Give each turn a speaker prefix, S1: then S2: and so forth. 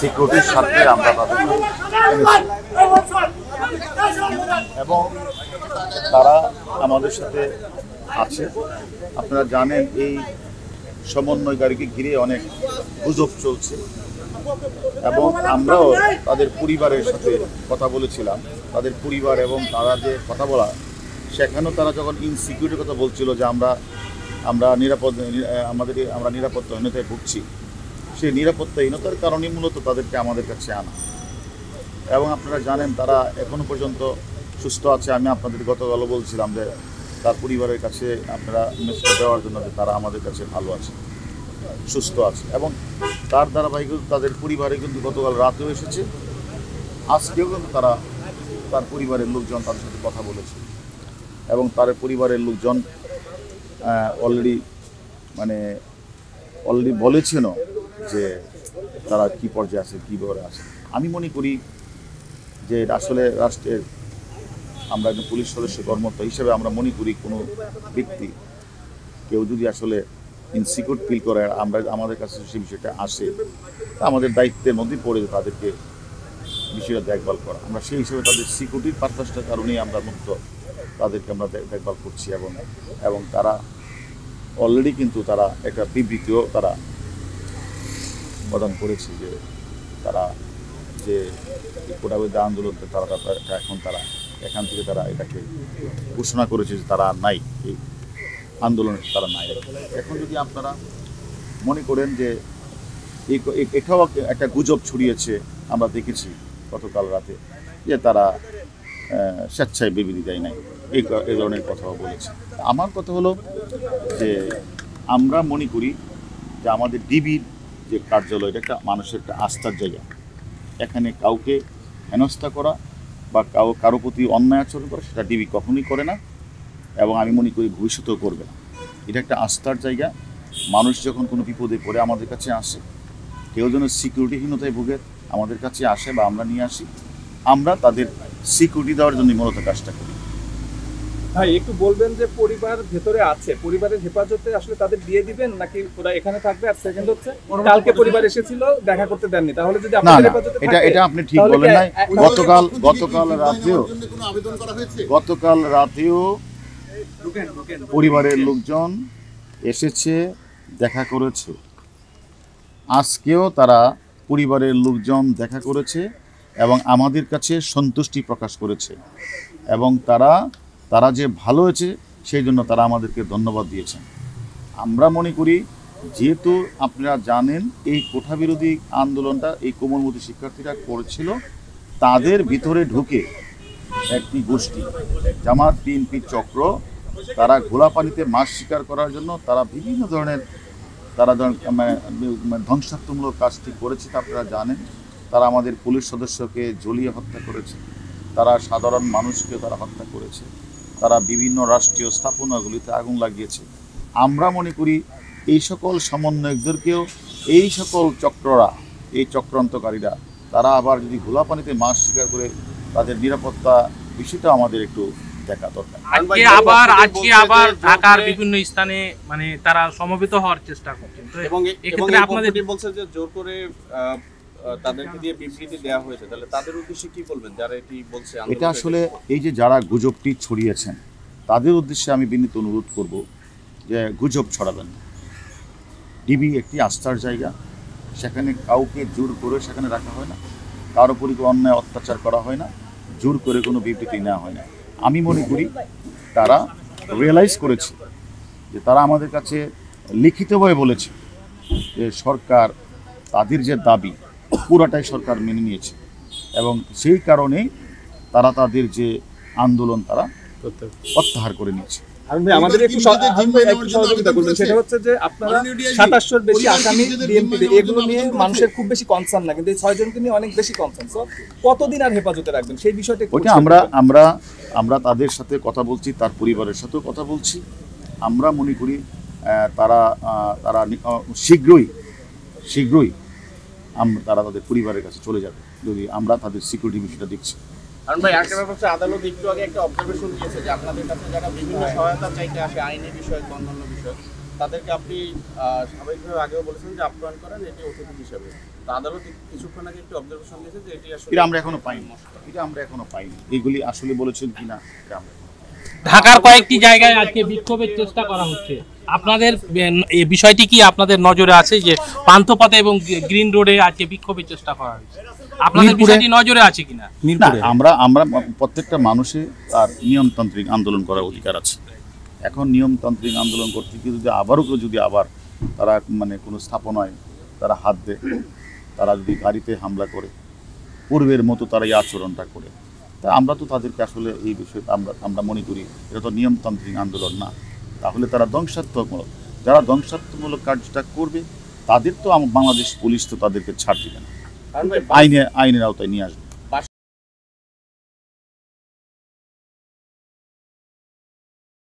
S1: সিকিউরিটির স্বার্থে আমরা তাদেরকে এনেছি এবং তারা আমাদের সাথে আছে। আপনারা জানেন এই সমন্বয়কারীকে ঘিরে অনেক গুজব চলছে এবং আমরাও তাদের পরিবারের সাথে কথা বলেছিলাম। তাদের পরিবার এবং তারা যে কথা বলা, সেখানেও তারা যখন ইনসিকিউরিটির কথা বলছিল যে আমরা নিরাপত্তাহীনতায় ভুগছি, সেই নিরাপত্তাহীনতার কারণেই মূলত তাদেরকে আমাদের কাছে আনা। এবং আপনারা জানেন তারা এখনও পর্যন্ত সুস্থ আছে। আমি আপনাদের গতকালও বলছিলাম যে তার পরিবারের কাছে আপনারা মেসেজ দেওয়ার জন্য যে তারা আমাদের কাছে ভালো আছে, সুস্থ আছে। এবং তার ধারাবাহিকতা তাদের পরিবারে কিন্তু গতকাল রাতেও এসেছে, আজকেও কিন্তু তার পরিবারের লোকজন তাদের সাথে কথা বলেছে এবং তার পরিবারের লোকজন অলরেডি বলেছেনও যে তারা কী পর্যায়ে আছে, কী ব্যাপারে আছে। আমি মনে করি যে আসলে রাষ্ট্রের আমরা একজন পুলিশ সদস্য কর্মরত হিসেবে আমরা মনে করি কোনো ব্যক্তি কেউ যদি আসলে ইনসিকিউর ফিল করে আমাদের কাছে সেই বিষয়টা আসে, আমাদের দায়িত্বের মধ্যেই পড়ে তাদেরকে বিষয়টা দেখভাল করা। আমরা সেই হিসেবে তাদের সিকিউরিটির পারপাসটার কারণেই আমরা তাদেরকে আমরা দেখভাল করছি এবং তারা অলরেডি কিন্তু তারা একটা বিবৃতিও তারা প্রদান করেছে যে তারা যে কোটাবিরোধী আন্দোলন তারা এখান থেকে তারা এটাকে ঘোষণা করেছে যে তারা নাই, এই আন্দোলনে তারা নাই। এখন যদি আপনারা মনে করেন যে এটাও একটা গুজব ছড়িয়েছে, আমরা দেখেছি গতকাল রাতে যে তারা স্বেচ্ছায় বিবৃতি দেয় নাই, এই ধরনের কথাও বলেছে। আমার কথা হলো যে আমরা মনে করি যে আমাদের ডিবির যে কার্যালয়, এটা একটা মানুষের একটা আস্থার জায়গা। এখানে কাউকে হেনস্থা করা বা কারো প্রতি অন্যায় আচরণ করা সেটা ডিবি কখনোই করে না এবং আমি মনে করি ভবিষ্যতেও করবে না। এটা একটা আস্থার জায়গা। মানুষ যখন কোনো বিপদে পড়ে আমাদের কাছে আসে, কেউ যেন সিকিউরিটিহীনতায় ভুগে আমাদের কাছে আসে বা আমরা নিয়ে আসি, আমরা তাদের সিকিউরিটি দেওয়ার জন্য মূলত কাজটা করি।
S2: ভাই একটু বলবেন যে পরিবার ভেতরে আছে, পরিবারের হেফাজতে আসলে তাদের দিয়ে দিবেন নাকি ওরা এখানে থাকবে? আর সেকেন্ড হচ্ছে কালকে পরিবার এসেছিল, দেখা করতে দেননি, তাহলে যদি আপনাদের হেফাজতে থাকে
S1: এটা আপনি ঠিক বলেন নাই। গতকাল রাতেও পরিবারের লোকজন এসেছে, দেখা করেছে। আজকেও তারা পরিবারের লোকজন দেখা করেছে এবং আমাদের কাছে সন্তুষ্টি প্রকাশ করেছে এবং তারা যে ভালো হয়েছে সেই জন্য তারা আমাদেরকে ধন্যবাদ দিয়েছেন। আমরা মনে করি যেহেতু আপনারা জানেন এই কোঠাবিরোধী আন্দোলনটা এই কোমলমতি শিক্ষার্থীরা করেছিল, তাদের ভিতরে ঢুকে একটি গোষ্ঠী জামাত বিএনপি চক্র, তারা ঘোলা পানিতে মাছ শিকার করার জন্য তারা বিভিন্ন ধরনের ধ্বংসাত্মকমূলক কাজটি করেছে। আপনারা জানেন তারা আমাদের পুলিশ সদস্যকে জ্বলিয়ে হত্যা করেছে, তারা সাধারণ মানুষকে তারা হত্যা করেছে, তারা বিভিন্ন রাষ্ট্রীয় স্থাপনাগুলিতে আগুন লাগিয়েছে। আমরা মনে করি এই সকল সমন্বয়কদেরকেও এই সকল এই চক্রান্তকারীরা তারা আবার যদি ঘোলা পানিতে মাছ শিকার করে তাদের নিরাপত্তা বিষয়টা আমাদের একটু দেখা দরকার।
S3: আজকে আবার ঢাকার বিভিন্ন স্থানে তারা সমবেত হওয়ার চেষ্টা করছেন, এবং এক্ষেত্রে আপনাদের
S2: বলছে যে জোর করে তাদেরকে দিয়ে বিবৃতি দেওয়া হয়েছে, তাহলে তাদের উদ্দেশ্যে কি বলবেন যারা এটি বলছে?
S1: এটা আসলে এই যে যারা গুজবটি ছড়িয়েছেন তাদের উদ্দেশ্যে আমি বিনীত অনুরোধ করব যে গুজব ছড়াবেন। ডিবি একটি আস্থার জায়গা, সেখানে কাউকে জোর করে সেখানে রাখা হয় না, কারো উপর অন্যায় অত্যাচার করা হয় না, জোর করে কোনো বিবৃতি নেওয়া হয় না। আমি মনে করি তারা রিয়েলাইজ করেছে যে তারা আমাদের কাছে লিখিতভাবে বলেছে যে সরকার তাদের যে দাবি পুরাটাই সরকার মেনে নিয়েছে এবং সেই কারণে তারা তাদের যে আন্দোলন তারা প্রত্যাহার করে নিয়েছে।
S2: আমাদের একটু সহযোগিতা করবেন, সেটা হচ্ছে যে আপনারা 2700-র বেশি আসামি বিএনপিতে, এগুলো নিয়ে মানুষের খুব বেশি কনসার্ন না, কিন্তু এই 6 জনকে নিয়ে অনেক বেশি কনসার্ন। সো কতদিন আর হেফাজতে রাখবেন সেই বিষয়টা
S1: ওইটা আমরা তাদের সাথে কথা বলছি, তার পরিবারের সাথেও কথা বলছি। আমরা মনে করি তারা শীঘ্রই তারা তাদের পরিবারের কাছে চলে যাবে যদি আমরা তাদের সিকিউরিটি বিষয়টা দেখছি।
S2: কারণ ভাই একটা ব্যাপার হচ্ছে আদালত একটু আগে একটা অবজারভেশন দিয়েছে যে আপনাদের কাছে যারা বিভিন্ন সহায়তা চাইতে আসে আইনি বিষয়ক অন্যান্য বিষয়, তাদেরকে আপনি স্বাভাবিকভাবে আগেও বলেছেন যে আপ্যায়ন করেন এটি অতিথি হিসাবে।
S4: আদালত কিছুক্ষণ আগে একটু অবজারভেশন দিয়েছে যে এটি আসলে
S1: এটা আমরা এখনো পাইনি এগুলি আসলে বলেছেন কিনা এটা আমরা
S3: ঢাকার কয়েকটি জায়গায় আজকে বিক্ষোভের চেষ্টা করা হচ্ছে, আপনাদের এই বিষয়টি কি আপনাদের নজরে আছে যে পান্থপথে এবং গ্রিন রোডে আজকে বিক্ষোভের চেষ্টা করা হচ্ছে, আপনাদের বিষয়টি নজরে আছে কিনা?
S1: না, আমরা প্রত্যেকটা মানুষের তার নিয়মতান্ত্রিক আন্দোলন করার অধিকার আছে। এখন নিয়মতান্ত্রিক আন্দোলন করতে গিয়ে যদি আবার তারা মানে কোনো স্থাপনায় তারা হাত দেয়, তারা যদি গাড়িতে হামলা করে, পূর্বের মতো তারা এই আচরণটা করে, তা আমরা তো তাদেরকে আসলে এই বিষয়ে আমরা মনে করি এটা তো নিয়মতান্ত্রিক আন্দোলন না, তাহলে তারা ধ্বংসাত্মকমূলক, যারা ধ্বংসাত্মকমূলক কাজটা করবে তাদের তো বাংলাদেশ পুলিশ তো তাদেরকে ছাড় দিবে না, আইনের আওতায় নিয়ে আসবে।